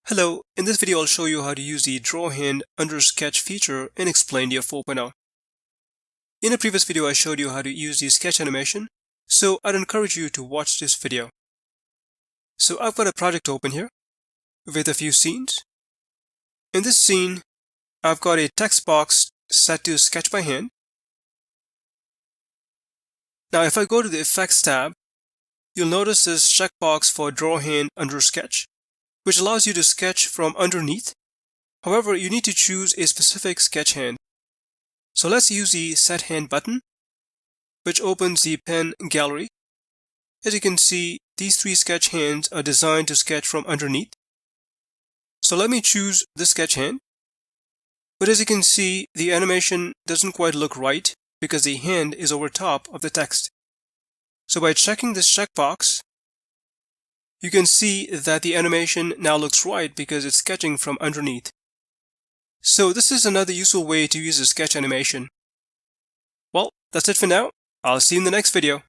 Hello, in this video I'll show you how to use the Draw Hand Under Sketch feature in Explaindia 4.0. In a previous video I showed you how to use the sketch animation, so I'd encourage you to watch this video. So I've got a project open here with a few scenes. In this scene, I've got a text box set to sketch by hand. Now if I go to the Effects tab, you'll notice this checkbox for Draw Hand Under Sketch, which allows you to sketch from underneath. However, you need to choose a specific sketch hand. So let's use the Set Hand button, which opens the pen gallery. As you can see, these three sketch hands are designed to sketch from underneath. So let me choose this sketch hand. But as you can see, the animation doesn't quite look right because the hand is over top of the text. So by checking this checkbox, you can see that the animation now looks right because it's sketching from underneath. So this is another useful way to use a sketch animation. Well, that's it for now. I'll see you in the next video.